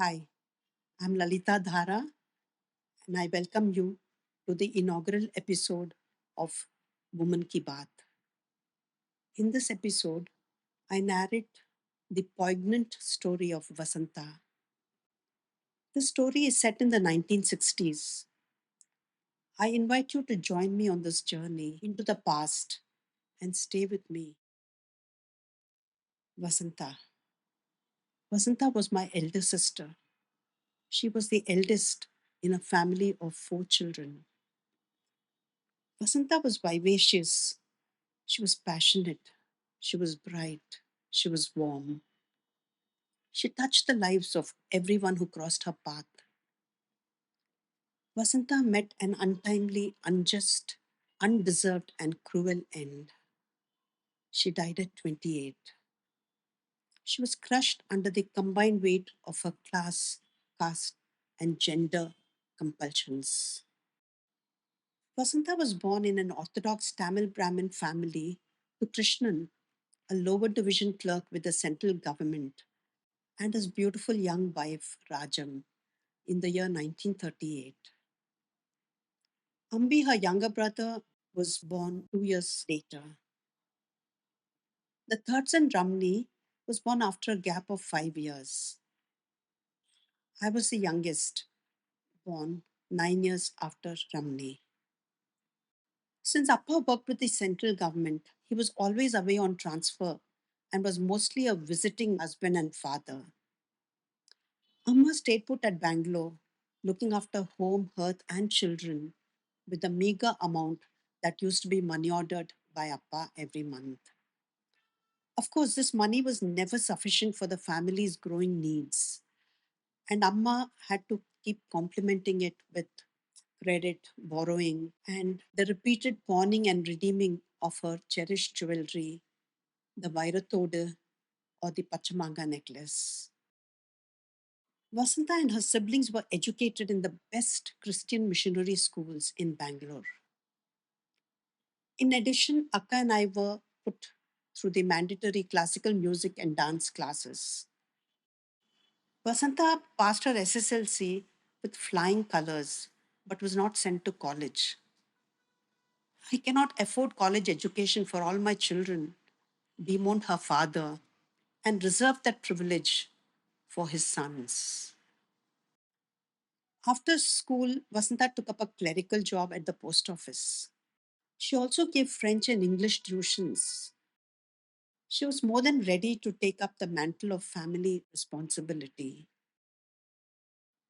Hi, I'm Lalitha Dhara, and I welcome you to the inaugural episode of Woman Ki Baat. In this episode, I narrate the poignant story of Vasanta. The story is set in the 1960s. I invite you to join me on this journey into the past and stay with me. Vasanta. Vasanta was my elder sister. She was the eldest in a family of four children. Vasanta was vivacious. She was passionate. She was bright. She was warm. She touched the lives of everyone who crossed her path. Vasanta met an untimely, unjust, undeserved, and cruel end. She died at 28. She was crushed under the combined weight of her class, caste, and gender compulsions. Vasanta was born in an Orthodox Tamil Brahmin family to Krishnan, a lower division clerk with the central government, and his beautiful young wife, Rajam, in the year 1938. Ambi, her younger brother, was born 2 years later. The third son, Ramni, was born after a gap of 5 years. I was the youngest, born 9 years after Ramni. Since Appa worked with the central government, he was always away on transfer and was mostly a visiting husband and father. Amma stayed put at Bangalore, looking after home, hearth, and children with a meager amount that used to be money ordered by Appa every month. Of course, this money was never sufficient for the family's growing needs, and Amma had to keep complementing it with credit, borrowing, and the repeated pawning and redeeming of her cherished jewelry, the Vairatode or the Pachamanga necklace. Vasanta and her siblings were educated in the best Christian missionary schools in Bangalore. In addition, Akka and I were put through the mandatory classical music and dance classes. Vasanta passed her SSLC with flying colors but was not sent to college. I cannot afford college education for all my children, bemoaned her father, and reserved that privilege for his sons. After school, Vasanta took up a clerical job at the post office. She also gave French and English tuitions. She was more than ready to take up the mantle of family responsibility.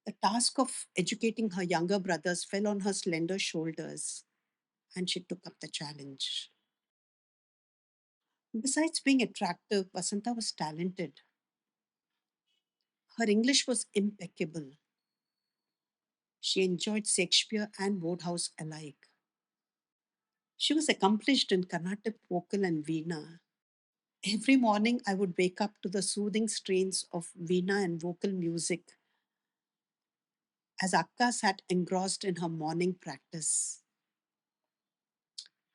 The task of educating her younger brothers fell on her slender shoulders, and she took up the challenge. Besides being attractive, Vasanta was talented. Her English was impeccable. She enjoyed Shakespeare and Wodehouse alike. She was accomplished in Carnatic vocal and Veena. Every morning, I would wake up to the soothing strains of Veena and vocal music as Akka sat engrossed in her morning practice.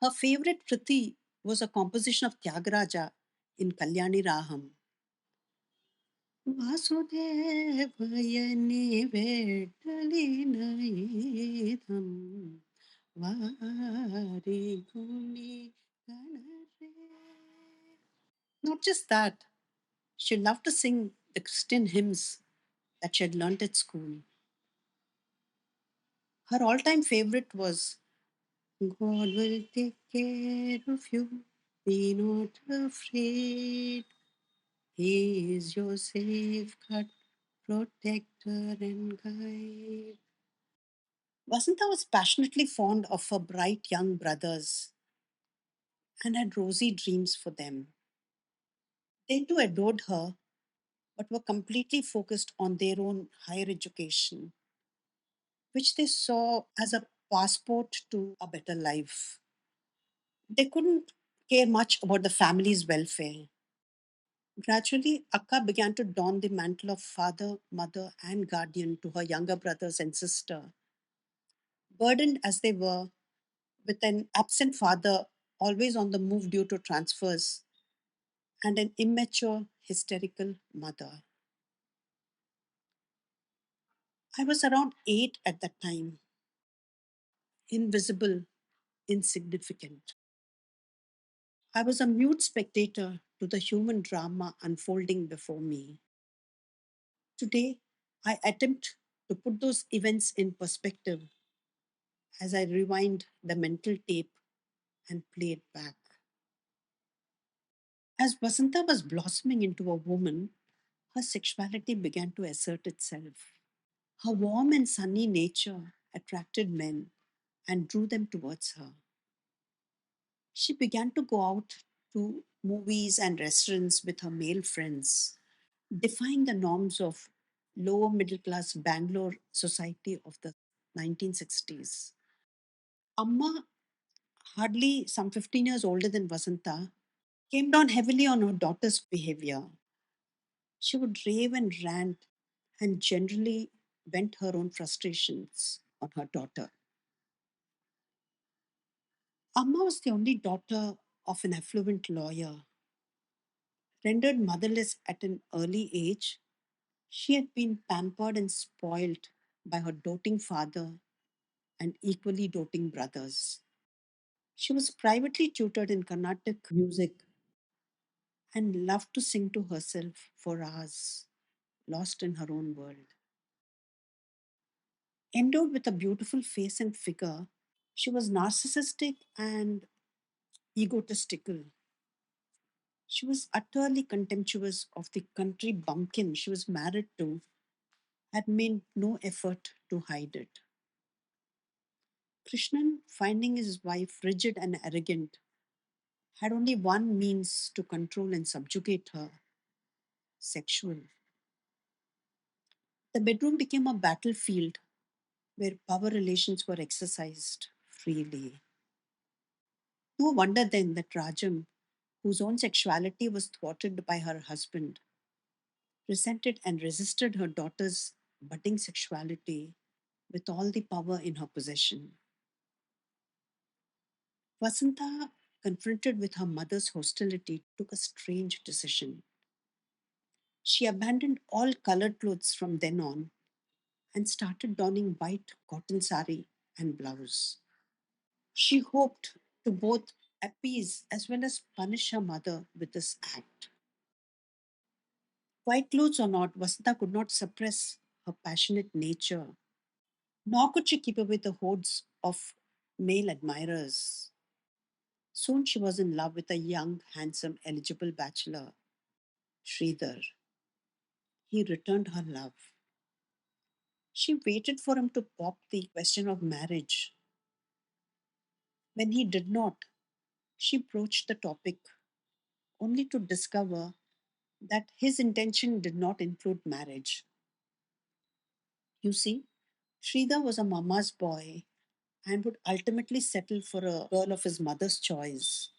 Her favorite Kriti was a composition of Tyagaraja in Kalyani Raham. వాసుదేవయని వేటలినయిదం వారి గుని గణరే. Not just that, she loved to sing the Christian hymns that she had learnt at school. Her all time favorite was God will take care of you, be not afraid. He is your safeguard, protector, and guide. Vasanta was passionately fond of her bright young brothers and had rosy dreams for them. They too adored her, but were completely focused on their own higher education, which they saw as a passport to a better life. They couldn't care much about the family's welfare. Gradually, Akka began to don the mantle of father, mother, and guardian to her younger brothers and sister, burdened as they were with an absent father always on the move due to transfers and an immature, hysterical mother. I was around 8 at that time, invisible, insignificant. I was a mute spectator to the human drama unfolding before me. Today, I attempt to put those events in perspective as I rewind the mental tape and play it back. As Vasanta was blossoming into a woman, her sexuality began to assert itself. Her warm and sunny nature attracted men and drew them towards her. She began to go out to movies and restaurants with her male friends, defying the norms of lower middle class Bangalore society of the 1960s. Amma, hardly some 15 years older than Vasanta, came down heavily on her daughter's behavior. She would rave and rant and generally vent her own frustrations on her daughter. Amma was the only daughter of an affluent lawyer. Rendered motherless at an early age, she had been pampered and spoiled by her doting father and equally doting brothers. She was privately tutored in Carnatic music and loved to sing to herself for hours, lost in her own world. Endowed with a beautiful face and figure, she was narcissistic and egotistical. She was utterly contemptuous of the country bumpkin she was married to, had made no effort to hide it. Krishnan, finding his wife rigid and arrogant, had only one means to control and subjugate her: sexual. The bedroom became a battlefield where power relations were exercised freely. No wonder then that Rajam, whose own sexuality was thwarted by her husband, resented and resisted her daughter's budding sexuality with all the power in her possession. Vasantha, confronted with her mother's hostility, took a strange decision. She abandoned all colored clothes from then on and started donning white cotton sari and blouse. She hoped to both appease as well as punish her mother with this act. White clothes or not, Vasanta could not suppress her passionate nature, nor could she keep away the hordes of male admirers. Soon she was in love with a young, handsome, eligible bachelor, Sridhar. He returned her love. She waited for him to pop the question of marriage. When he did not, she broached the topic, only to discover that his intention did not include marriage. You see, Sridhar was a mama's boy and would ultimately settle for a girl of his mother's choice,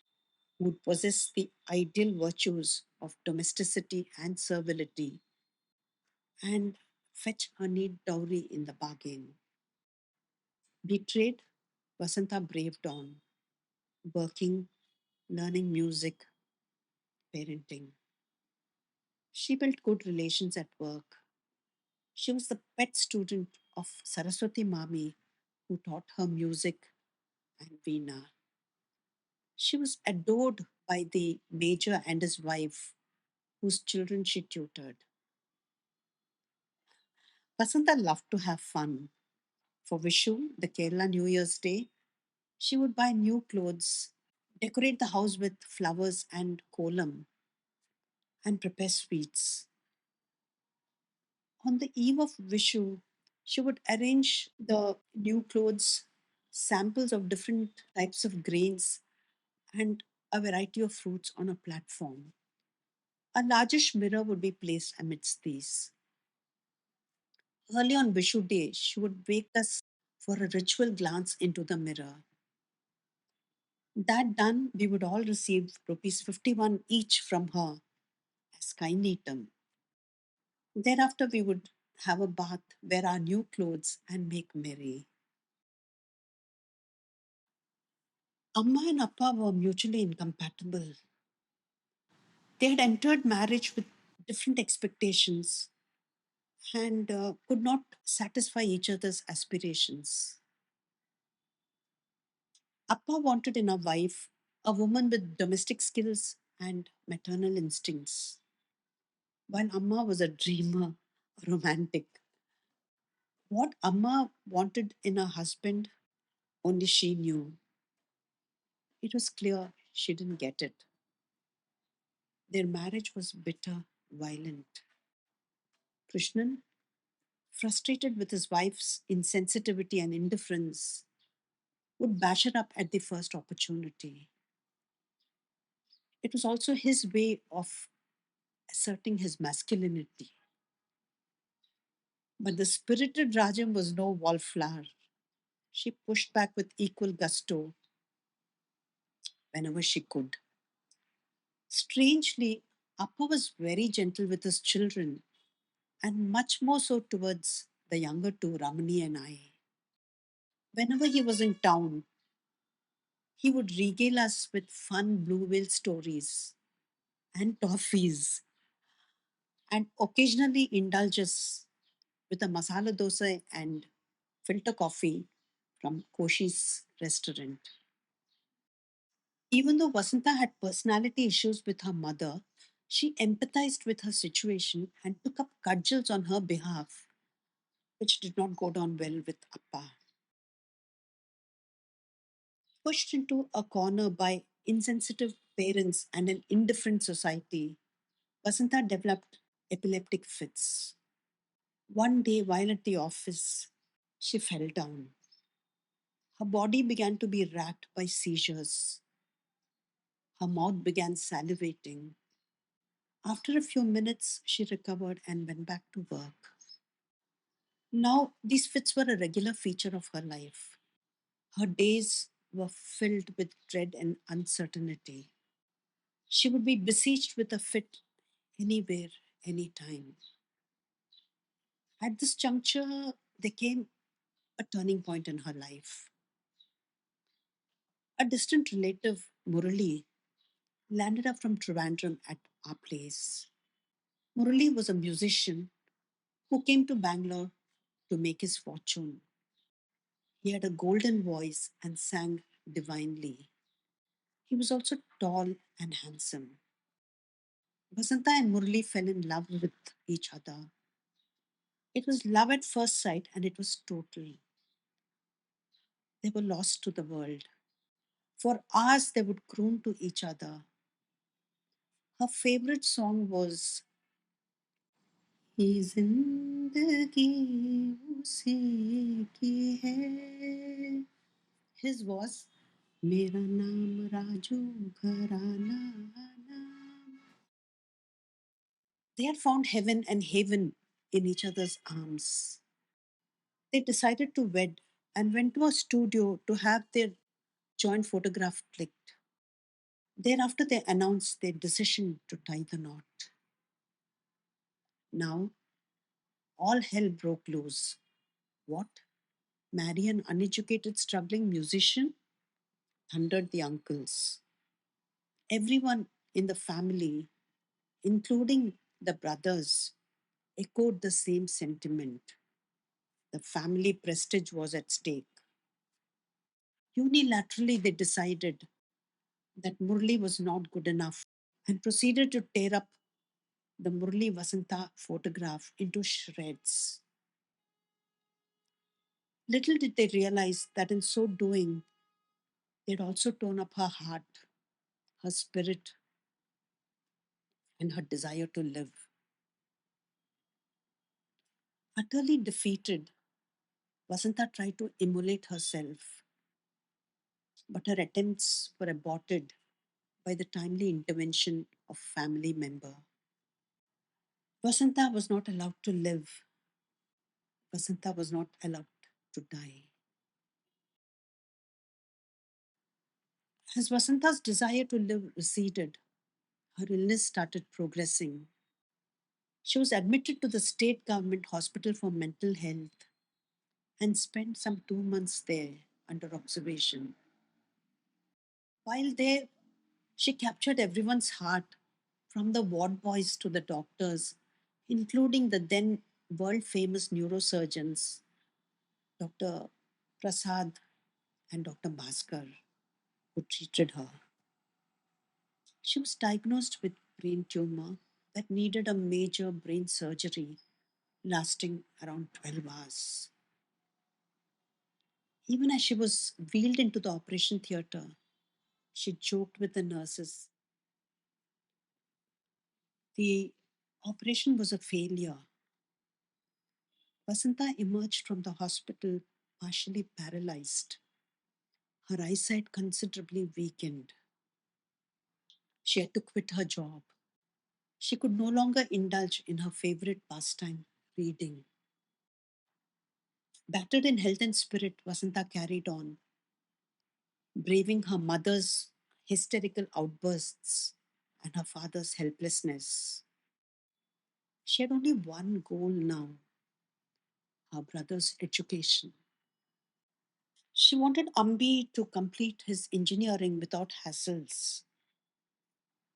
who would possess the ideal virtues of domesticity and servility and fetch her neat dowry in the bargain. Betrayed, Vasanta braved on, working, learning music, parenting. She built good relations at work. She was the pet student of Saraswati Mami, who taught her music and Veena. She was adored by the major and his wife, whose children she tutored. Vasanta loved to have fun. For Vishu, the Kerala New Year's Day, she would buy new clothes, decorate the house with flowers and kolam, and prepare sweets. On the eve of Vishu, she would arrange the new clothes, samples of different types of grains, and a variety of fruits on a platform. A largish mirror would be placed amidst these. Early on Vishu Day, she would wake us for a ritual glance into the mirror. That done, we would all receive rupees 51 each from her as kaineetam. Thereafter, we would have a bath, wear our new clothes, and make merry. Amma and Appa were mutually incompatible. They had entered marriage with different expectations, and could not satisfy each other's aspirations. Appa wanted in a wife a woman with domestic skills and maternal instincts, while Amma was a dreamer, a romantic. What Amma wanted in a husband, only she knew. It was clear she didn't get it. Their marriage was bitter, violent. Krishnan, frustrated with his wife's insensitivity and indifference, would bash her up at the first opportunity. It was also his way of asserting his masculinity. But the spirited Rajam was no wallflower. She pushed back with equal gusto whenever she could. Strangely, Appa was very gentle with his children and much more so towards the younger two, Ramani and I. Whenever he was in town, he would regale us with fun blue whale stories and toffees and occasionally indulge us with a masala dosa and filter coffee from Koshi's restaurant. Even though Vasanta had personality issues with her mother, she empathized with her situation and took up cudgels on her behalf, which did not go down well with Appa. Pushed into a corner by insensitive parents and an indifferent society, Vasanta developed epileptic fits. One day, while at the office, she fell down. Her body began to be racked by seizures. Her mouth began salivating. After a few minutes, she recovered and went back to work. Now, these fits were a regular feature of her life. Her days were filled with dread and uncertainty. She would be besieged with a fit anywhere, anytime. At this juncture, there came a turning point in her life. A distant relative, Murali, landed up from Trivandrum at our place. Murali was a musician who came to Bangalore to make his fortune. He had a golden voice and sang divinely. He was also tall and handsome. Vasanta and Murali fell in love with each other. It was love at first sight and it was total. They were lost to the world. For hours they would croon to each other. Her favorite song was "ये जिंदगी उसी की है." His was "मेरा नाम राजू घराना नाम." They had found heaven and haven in each other's arms. They decided to wed and went to a studio to have their joint photograph clicked. Thereafter, they announced their decision to tie the knot. Now, all hell broke loose. What? Marry an uneducated, struggling musician? Thundered the uncles. Everyone in the family, including the brothers, echoed the same sentiment. The family prestige was at stake. Unilaterally, they decided that Murli was not good enough and proceeded to tear up the Murli Vasanta photograph into shreds. Little did they realize that in so doing, they'd also torn up her heart, her spirit, and her desire to live. Utterly defeated, Vasanta tried to immolate herself, but her attempts were aborted by the timely intervention of family member. Vasanta was not allowed to live. Vasanta was not allowed to die. As Vasanta's desire to live receded, her illness started progressing. She was admitted to the state government hospital for mental health and spent some 2 months there under observation. While there, she captured everyone's heart, from the ward boys to the doctors, including the then world famous neurosurgeons, Dr. Prasad and Dr. Bhaskar, who treated her. She was diagnosed with brain tumor that needed a major brain surgery lasting around 12 hours. Even as she was wheeled into the operation theatre, she joked with the nurses. The operation was a failure. Vasanta emerged from the hospital partially paralyzed, her eyesight considerably weakened. She had to quit her job. She could no longer indulge in her favorite pastime, reading. Battered in health and spirit, Vasanta carried on, braving her mother's hysterical outbursts and her father's helplessness. She had only one goal now: her brother's education. She wanted Ambi to complete his engineering without hassles.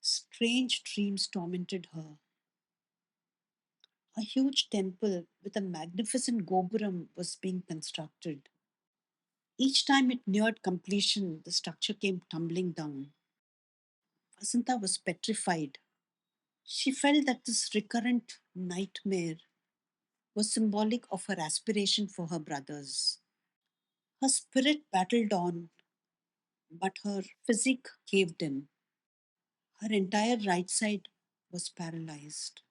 Strange dreams tormented her. A huge temple with a magnificent gopuram was being constructed. Each time it neared completion, the structure came tumbling down. Vasanta was petrified. She felt that this recurrent nightmare was symbolic of her aspiration for her brothers. Her spirit battled on, but her physique caved in. Her entire right side was paralyzed.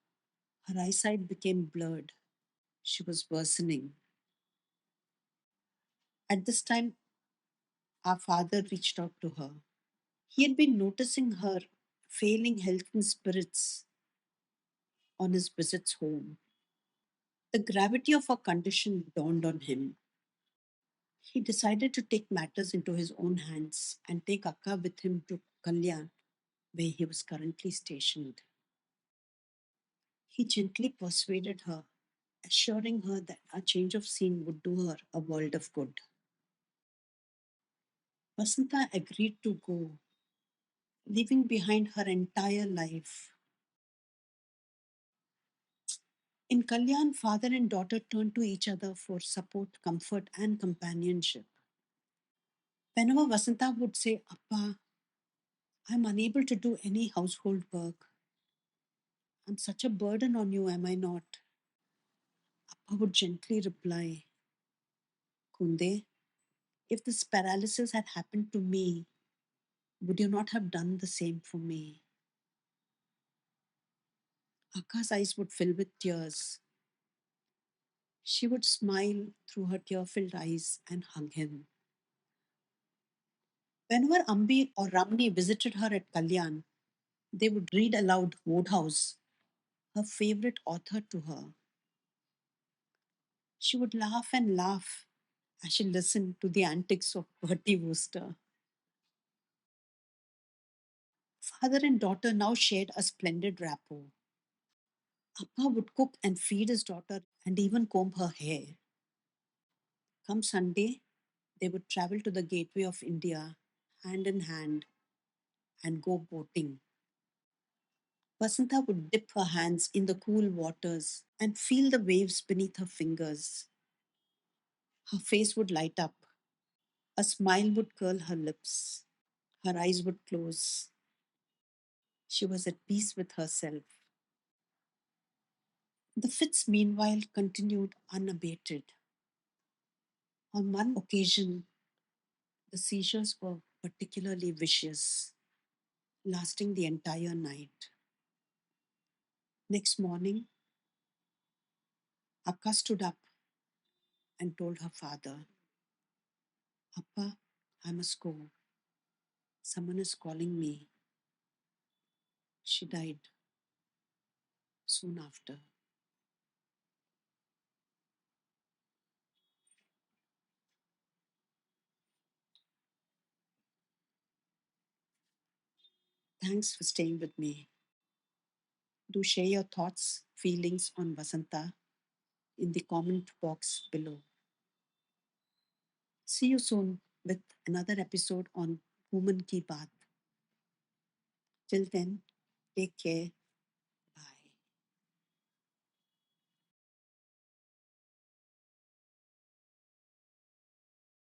Her eyesight became blurred. She was worsening. At this time, our father reached out to her. He had been noticing her failing health and spirits on his visits home. The gravity of her condition dawned on him. He decided to take matters into his own hands and take Akka with him to Kalyan, where he was currently stationed. He gently persuaded her, assuring her that a change of scene would do her a world of good. Vasanta agreed to go, leaving behind her entire life. In Kalyan, father and daughter turned to each other for support, comfort, and companionship. Whenever Vasanta would say, Appa, I'm unable to do any household work. I'm such a burden on you, am I not? Appa would gently reply, Kunde, if this paralysis had happened to me, would you not have done the same for me? Akka's eyes would fill with tears. She would smile through her tear filled eyes and hug him. Whenever Ambi or Ramni visited her at Kalyan, they would read aloud Wodehouse, her favorite author, to her. She would laugh and laugh as she listened to the antics of Bertie Wooster. Father and daughter now shared a splendid rapport. Appa would cook and feed his daughter and even comb her hair. Come Sunday, they would travel to the gateway of India hand in hand and go boating. Vasanta would dip her hands in the cool waters and feel the waves beneath her fingers. Her face would light up. A smile would curl her lips. Her eyes would close. She was at peace with herself. The fits, meanwhile, continued unabated. On one occasion, the seizures were particularly vicious, lasting the entire night. Next morning, Akka stood up and told her father, Appa, I must go. Someone is calling me. She died soon after. Thanks for staying with me. Do share your thoughts, feelings on Vasanta in the comment box below. See you soon with another episode on Woman Ki Baat. Till then, take care